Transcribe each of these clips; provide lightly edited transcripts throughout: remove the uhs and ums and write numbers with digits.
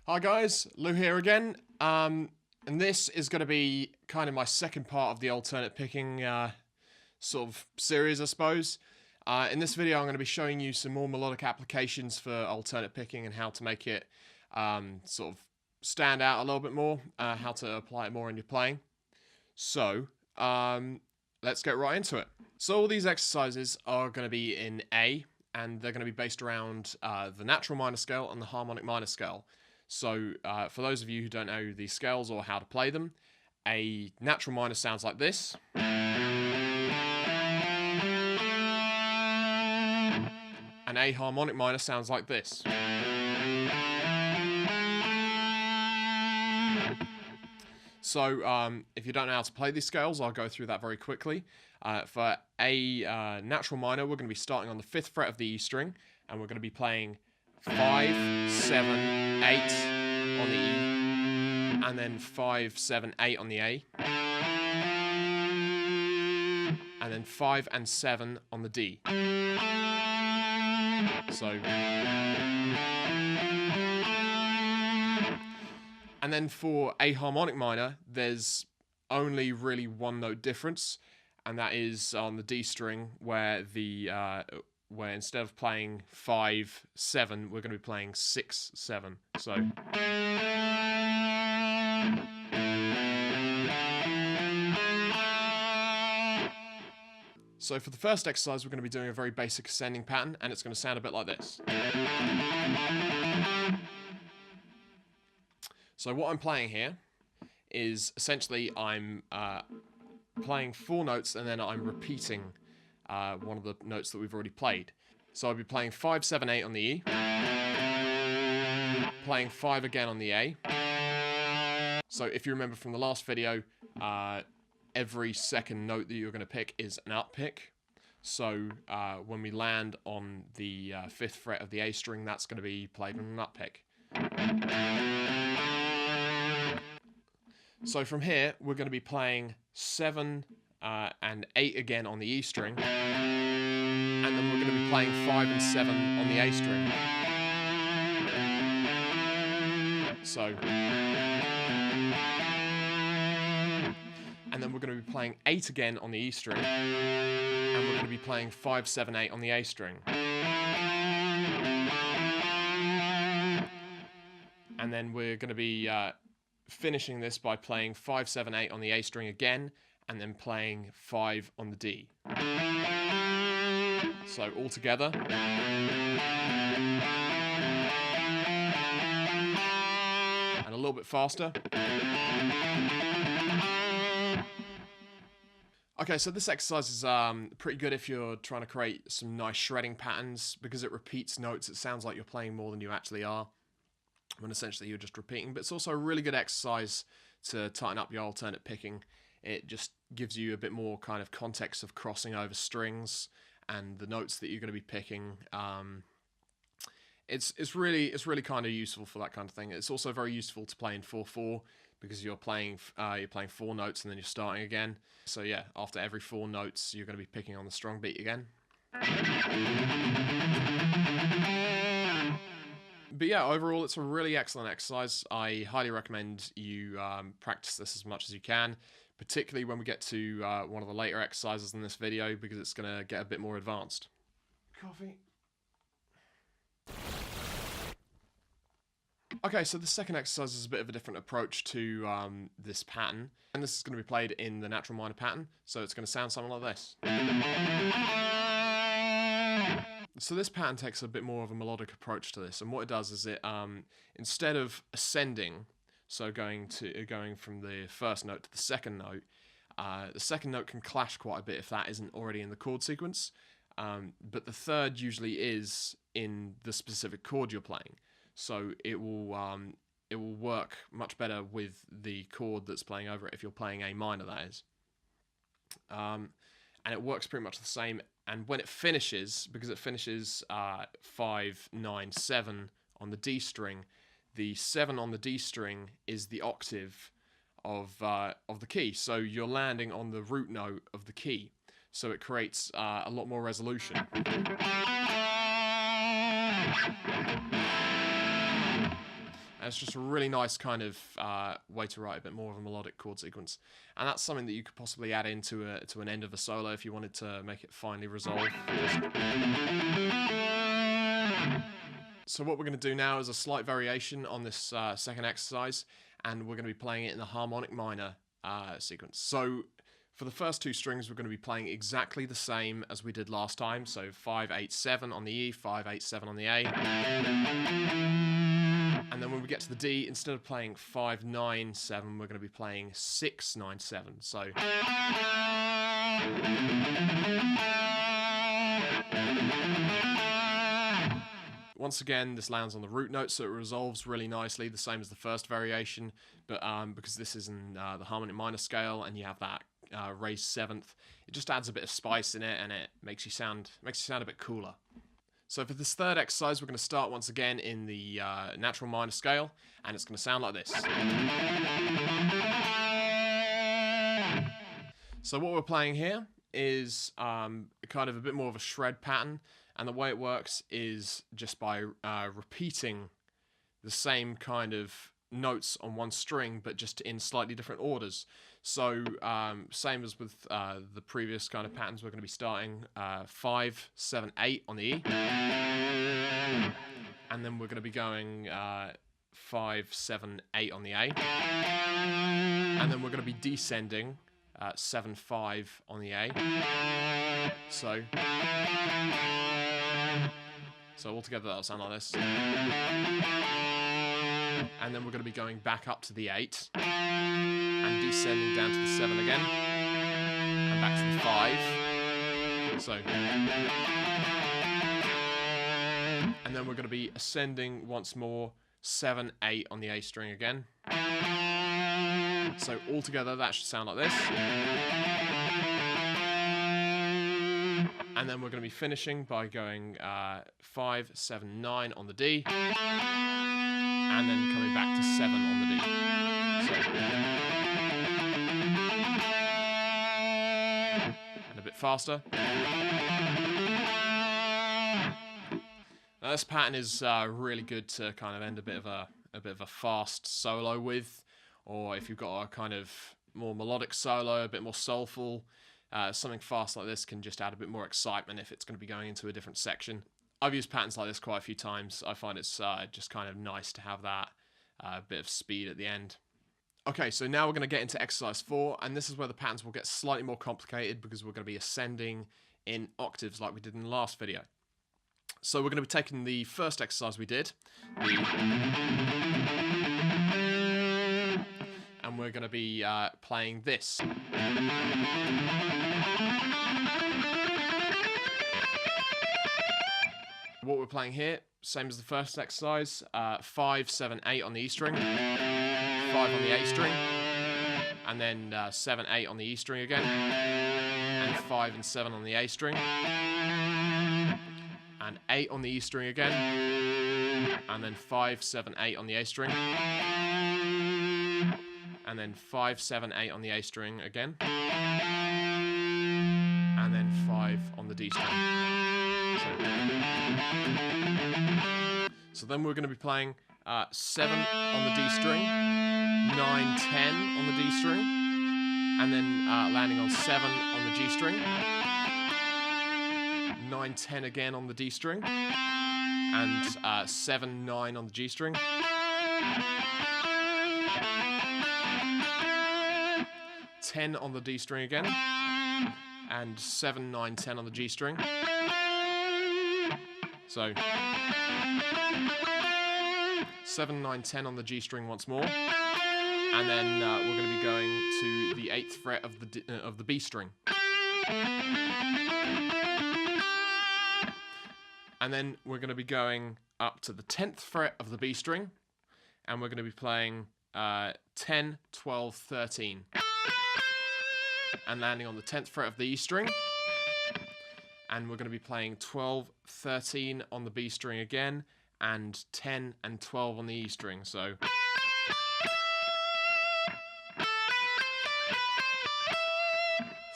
Hi guys, Lou here again, and this is going to be kind of my second part of the alternate picking sort of series, I suppose. In this video I'm going to be showing you some more melodic applications for alternate picking and how to make it sort of stand out a little bit more, how to apply it more in your playing. So, let's get right into it. So all these exercises are going to be in A, and they're going to be based around the natural minor scale and the harmonic minor scale. So, for those of you who don't know these scales or how to play them, a natural minor sounds like this. And a harmonic minor sounds like this. So, if you don't know how to play these scales, I'll go through that very quickly. For a natural minor, we're going to be starting on the 5th fret of the E string, and we're going to be playing 5, 7, 8 on the E, and then 5, 7, 8 on the A, and then 5 and 7 on the D. So, and then for a harmonic minor, there's only really one note difference, and that is on the D string, where where instead of playing 5, 7, we're going to be playing 6, 7. So for the first exercise, we're going to be doing a very basic ascending pattern, and it's going to sound a bit like this. So what I'm playing here is essentially I'm playing 4 notes, and then I'm repeating one of the notes that we've already played. So I'll be playing 5, 7, 8 on the E, playing 5 again on the A. So if you remember from the last video, every second note that you're going to pick is an up pick. So when we land on the 5th fret of the A string, that's going to be played on an up pick. So from here, we're going to be playing 7 and 8 again on the E string, and then we're going to be playing 5 and 7 on the A string. So, and then we're going to be playing 8 again on the E string, and we're going to be playing 5, 7, 8 on the A string. And then we're going to be finishing this by playing 5, 7, 8 on the A string again, and then playing 5 on the D. So all together. And a little bit faster. Okay, so this exercise is pretty good if you're trying to create some nice shredding patterns, because it repeats notes. It sounds like you're playing more than you actually are, when essentially you're just repeating. But it's also a really good exercise to tighten up your alternate picking. It just gives you a bit more kind of context of crossing over strings and the notes that you're going to be picking. It's really kind of useful for that kind of thing. It's also very useful to play in 4/4, because you're playing 4 notes and then you're starting again. So yeah, after every 4 notes, you're going to be picking on the strong beat again. But yeah, overall, it's a really excellent exercise. I highly recommend you practice this as much as you can, particularly when we get to one of the later exercises in this video, because it's going to get a bit more advanced. Coffee. Okay, so the second exercise is a bit of a different approach to this pattern, and this is going to be played in the natural minor pattern, so it's going to sound something like this. So this pattern takes a bit more of a melodic approach to this, and what it does is it, instead of ascending, so going from the first note to the second note can clash quite a bit if that isn't already in the chord sequence, but the third usually is in the specific chord you're playing, so it will work much better with the chord that's playing over it if you're playing A minor, that is. And it works pretty much the same. And when it finishes, because it finishes 5, 9, 7 on the D string, the 7 on the D string is the octave of the key. So you're landing on the root note of the key. So it creates a lot more resolution. And it's just a really nice kind of way to write a bit more of a melodic chord sequence. And that's something that you could possibly add into to an end of a solo if you wanted to make it finely resolve. So what we're going to do now is a slight variation on this second exercise, and we're going to be playing it in the harmonic minor sequence. So for the first two strings, we're going to be playing exactly the same as we did last time. So 5, 8, 7 on the E, 5, 8, 7 on the A. And then when we get to the D, instead of playing 5, 9, 7, we're going to be playing 6, 9, 7. So once again, this lands on the root note, so it resolves really nicely, the same as the first variation. But because this is in the harmonic minor scale, and you have that raised seventh, it just adds a bit of spice in it, and it makes you sound a bit cooler. So for this third exercise, we're going to start once again in the natural minor scale, and it's going to sound like this. So what we're playing here is kind of a bit more of a shred pattern, and the way it works is just by repeating the same kind of notes on one string, but just in slightly different orders. So same as with the previous kind of patterns, we're going to be starting 5, 7, 8 on the E, and then we're going to be going 5, 7, 8 on the A, and then we're going to be descending 7, 5 on the A. So altogether that'll sound like this. And then we're going to be going back up to the 8 and descending down to the 7 again and back to the 5. So, and then we're going to be ascending once more, 7, 8 on the A string again. So altogether that should sound like this. And then we're going to be finishing by going 5, 7, 9 on the D, and then coming back to 7 on the D. So, and a bit faster. Now this pattern is really good to kind of end a bit of a fast solo with, or if you've got a kind of more melodic solo, a bit more soulful. Something fast like this can just add a bit more excitement if it's going to be going into a different section. I've used patterns like this quite a few times. I find it's just kind of nice to have that bit of speed at the end. Okay, so now we're going to get into exercise 4, and this is where the patterns will get slightly more complicated because we're going to be ascending in octaves like we did in the last video. So we're going to be taking the first exercise we did, and we're going to be playing this. What we're playing here, same as the first exercise, 5, 7, 8 on the E string, 5 on the A string, and then 7, 8 on the E string again, and 5 and 7 on the A string, and 8 on the E string again, and then 5, 7, 8 on the A string, and then 5, 7, 8 on the A string again, and then 5 on the D string. So then we're going to be playing 7 on the D string, 9, 10 on the D string, and then landing on 7 on the G string, 9, 10 again on the D string, and 7, 9 on the G string, 10 on the D string again, and 7, 9, 10 on the G string. So 7, 9, 10 on the G string once more, and then we're going to be going to the 8th fret of the B string, and then we're going to be going up to the 10th fret of the B string, and we're going to be playing 10, 12, 13, and landing on the 10th fret of the E string. And we're going to be playing 12, 13 on the B string again, and 10 and 12 on the E string. So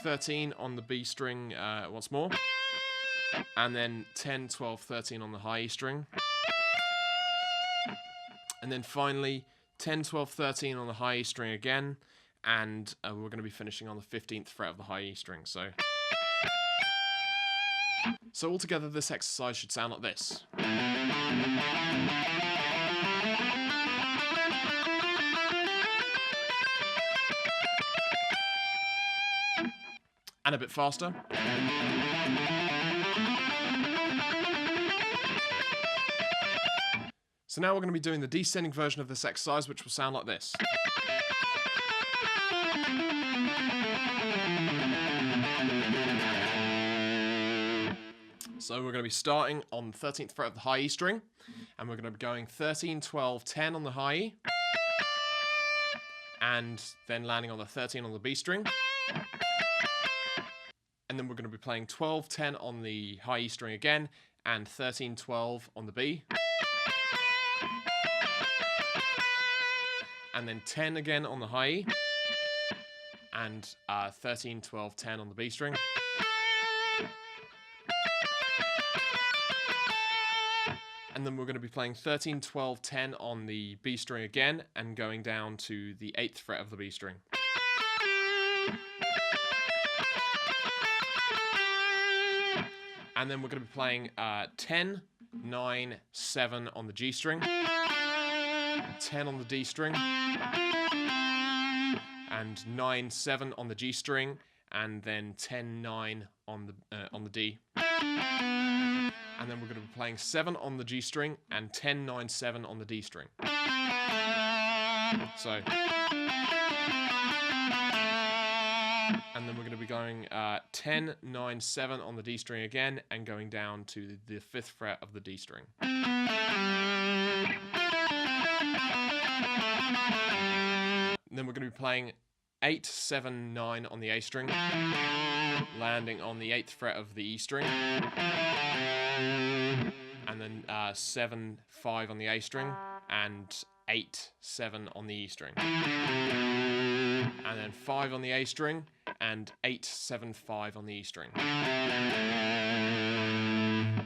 13 on the B string once more, and then 10, 12, 13 on the high E string, And then finally, 10, 12, 13 on the high E string again, and we're going to be finishing on the 15th fret of the high E string. So altogether, this exercise should sound like this. And a bit faster. So now we're going to be doing the descending version of this exercise, which will sound like this. So we're going to be starting on the 13th fret of the high E string, and we're going to be going 13, 12, 10 on the high E, and then landing on the 13 on the B string. And then we're going to be playing 12, 10 on the high E string again, and 13, 12 on the B. And then 10 again on the high E, and 13, 12, 10 on the B string. And then we're going to be playing 13, 12, 10 on the B string again, and going down to the 8th fret of the B string. And then we're going to be playing 10, 9, 7 on the G string, 10 on the D string, and 9, 7 on the G string, and then 10, 9 on the D. And then we're going to be playing 7 on the G string and 10, 9, 7 on the D string. So, and then we're going to be going 10, 9, 7 on the D string again, and going down to the 5th fret of the D string. And then we're going to be playing 8, 7, 9 on the A string, landing on the 8th fret of the E string, and then 7, 5 on the A string, and 8, 7 on the E string, and then 5 on the A string, and 8, 7, 5 on the E string.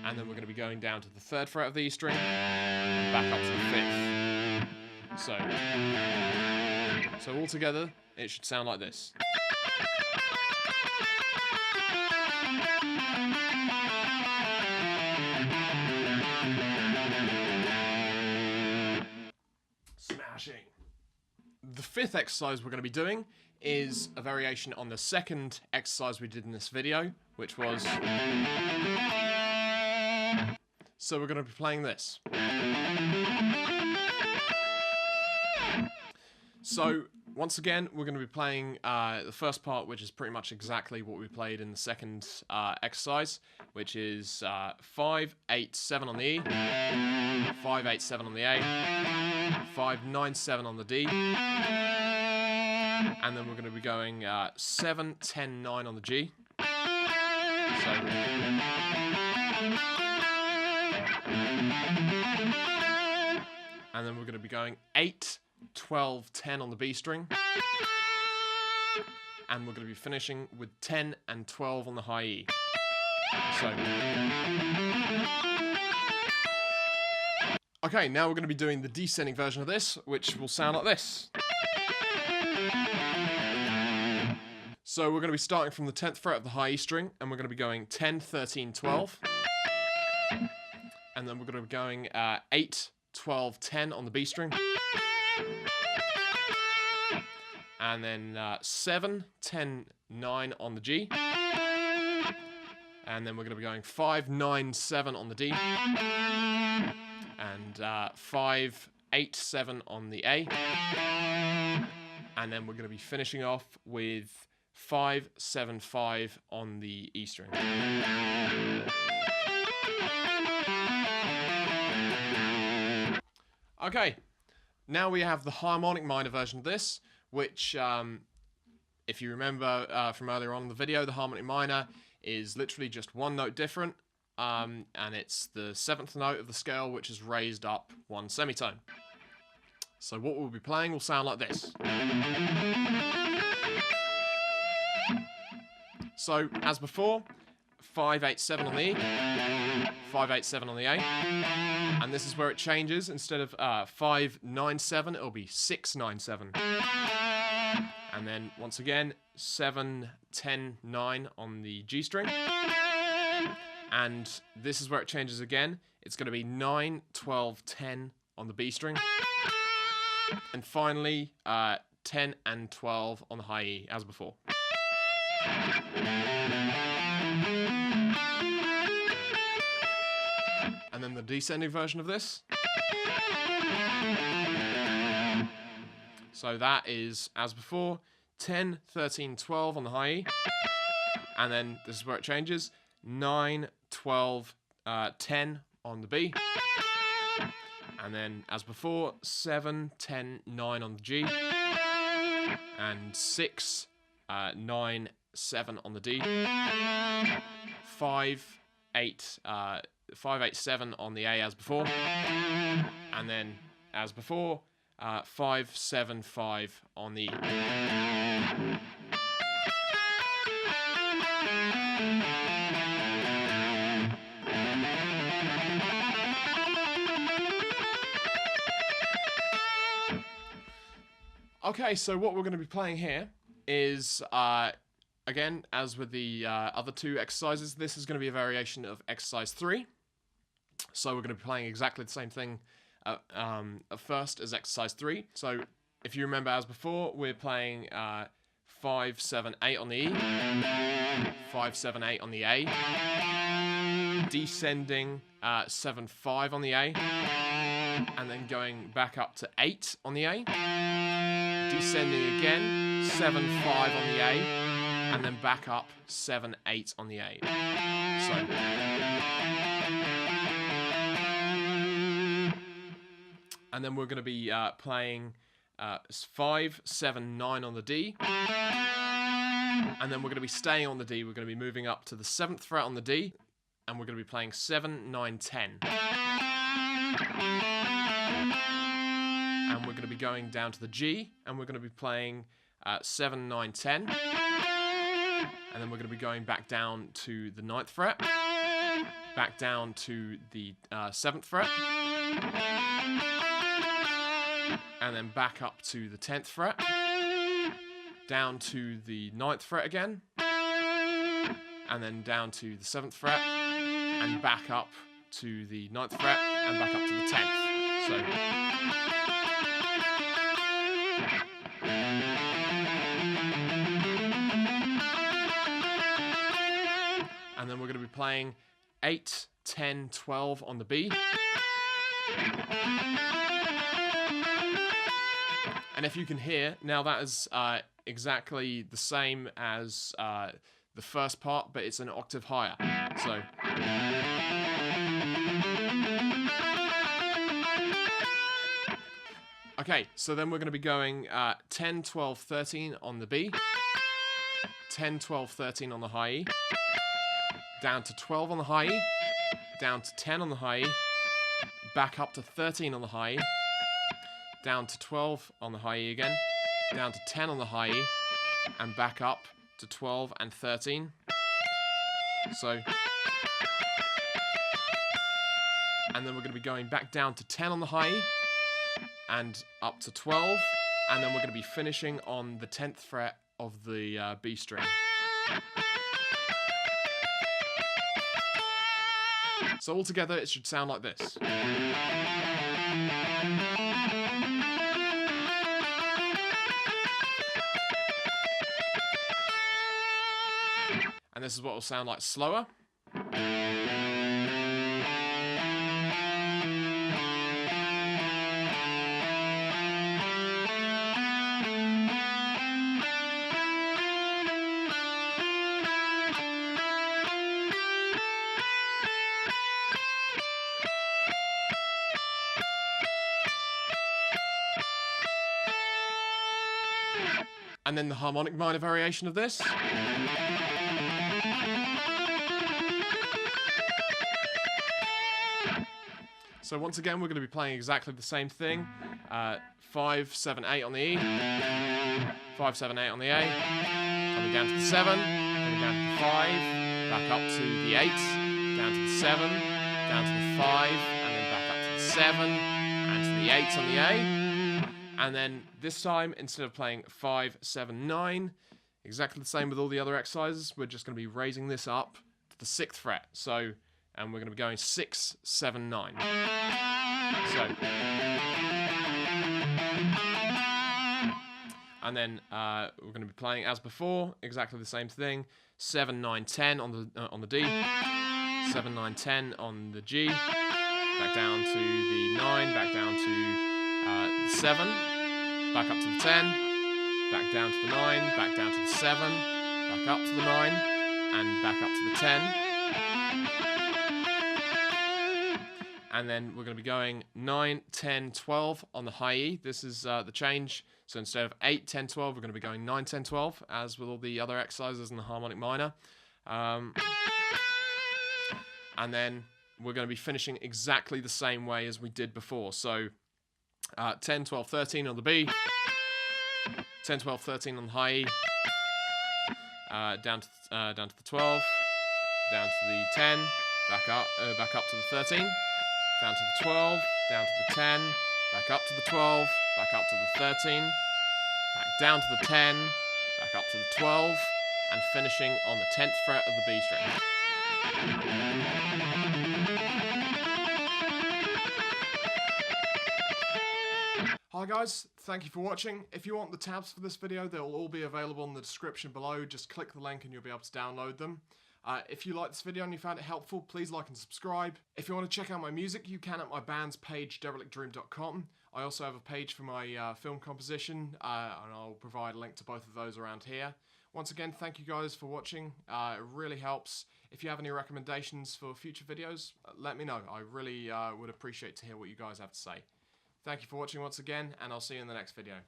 And then we're going to be going down to the 3rd fret of the E string, and back up to the 5th. So altogether, it should sound like this. Smashing. The 5th exercise we're going to be doing is a variation on the second exercise we did in this video, which was... So we're going to be playing this. So, once again, we're going to be playing the first part, which is pretty much exactly what we played in the second exercise, which is 5, 8, 7 on the E, 5, 8, 7 on the A, 5, 9, 7 on the D, and then we're going to be going 7, 10, 9 on the G. So, and then we're going to be going 8, 12, 10 on the B string, and we're going to be finishing with 10 and 12 on the high E. So, okay, now we're going to be doing the descending version of this, which will sound like this. So we're going to be starting from the 10th fret of the high E string, and we're going to be going 10, 13, 12, and then we're going to be going 8, 12, 10 on the B string, and then 7, 10, 9 on the G, and then we're going to be going 5, 9, 7 on the D, and 5, 8, 7 on the A, and then we're going to be finishing off with 5, 7, 5 on the E string. Okay, now we have the harmonic minor version of this, which, if you remember from earlier on in the video, the harmonic minor is literally just one note different, and it's the 7th note of the scale, which is raised up one semitone. So what we'll be playing will sound like this. So, as before, 5, 8, 7 on the E, 5, 8, 7 on the A. And this is where it changes. Instead of 5, 9, 7, it'll be 6, 9, 7. And then once again, 7, 10, 9 on the G string. And this is where it changes again. It's going to be 9, 12, 10 on the B string. And finally, 10 and 12 on the high E, as before. And then the descending version of this. So that is, as before, 10, 13, 12 on the high E. And then this is where it changes. 9, 12, 10 on the B. And then, as before, 7, 10, 9 on the G. And 6, 9, 7 on the D. 5, 8, 5, 8, 7 on the A as before. And then, as before, 5, 7, 5 on the E. Okay, so what we're going to be playing here is, again, as with the other two exercises, this is going to be a variation of exercise 3. So we're going to be playing exactly the same thing at first as exercise 3. So if you remember, as before, we're playing 5, 7, 8 on the E, 5, 7, 8 on the A, descending 7, 5 on the A, and then going back up to 8 on the A, descending again, 7, 5 on the A, and then back up 7, 8 on the A. So, and then we're going to be playing 5, 7, 9 on the D, and then we're going to be staying on the D. We're going to be moving up to the 7th fret on the D, and we're going to be playing 7, 9, 10. And we're going to be going down to the G, and we're going to be playing 7, 9, 10. And then we're going to be going back down to the 9th fret, back down to the 7th fret, and then back up to the 10th fret, down to the 9th fret again, and then down to the 7th fret, and back up to the 9th fret, and back up to the 10th. So, and then we're going to be playing 8, 10, 12 on the B. And if you can hear, now that is exactly the same as the first part, but it's an octave higher. So, okay, so then we're going to be going 10, 12, 13 on the B, 10, 12, 13 on the high E, down to 12 on the high E, down to 10 on the high E, back up to 13 on the high E, down to 12 on the high E again, down to 10 on the high E, and back up to 12 and 13. So, and then we're going to be going back down to 10 on the high E, and up to 12, and then we're going to be finishing on the 10th fret of the B string. So altogether, it should sound like this. And this is what will sound like slower. And then the harmonic minor variation of this. So once again, we're going to be playing exactly the same thing. 5, 7, 8 on the E, 5, 7, 8 on the A, coming down to the 7, coming down to the 5, back up to the 8, down to the 7, down to the 5, and then back up to the 7, and to the 8 on the A. And then this time, instead of playing 5, 7, 9, exactly the same with all the other exercises, we're just going to be raising this up to the 6th fret. So, and we're going to be going 6, 7, 9. So, and then we're going to be playing as before, exactly the same thing. 7, 9, 10 on the D, 7, 9, 10 on the G, back down to the 9, back down to the 7, back up to the 10, back down to the 9, back down to the 7, back up to the 9, and back up to the 10. And then we're going to be going 9, 10, 12 on the high E. This is the change. So instead of 8, 10, 12, we're going to be going 9, 10, 12, as with all the other exercises in the harmonic minor. And then we're going to be finishing exactly the same way as we did before. So 10, 12, 13 on the B, 10, 12, 13 on the high E, down to the 12, down to the 10, back up to the 13, down to the 12, down to the 10, back up to the 12, back up to the 13, back down to the 10, back up to the 12, and finishing on the 10th fret of the B string. Hi guys, thank you for watching. If you want the tabs for this video, they'll all be available in the description below. Just click the link and you'll be able to download them. If you liked this video and you found it helpful, please like and subscribe. If you want to check out my music, you can at my band's page, derelictdream.com. I also have a page for my film composition, and I'll provide a link to both of those around here. Once again, thank you guys for watching. It really helps. If you have any recommendations for future videos, let me know. I really would appreciate to hear what you guys have to say. Thank you for watching once again, and I'll see you in the next video.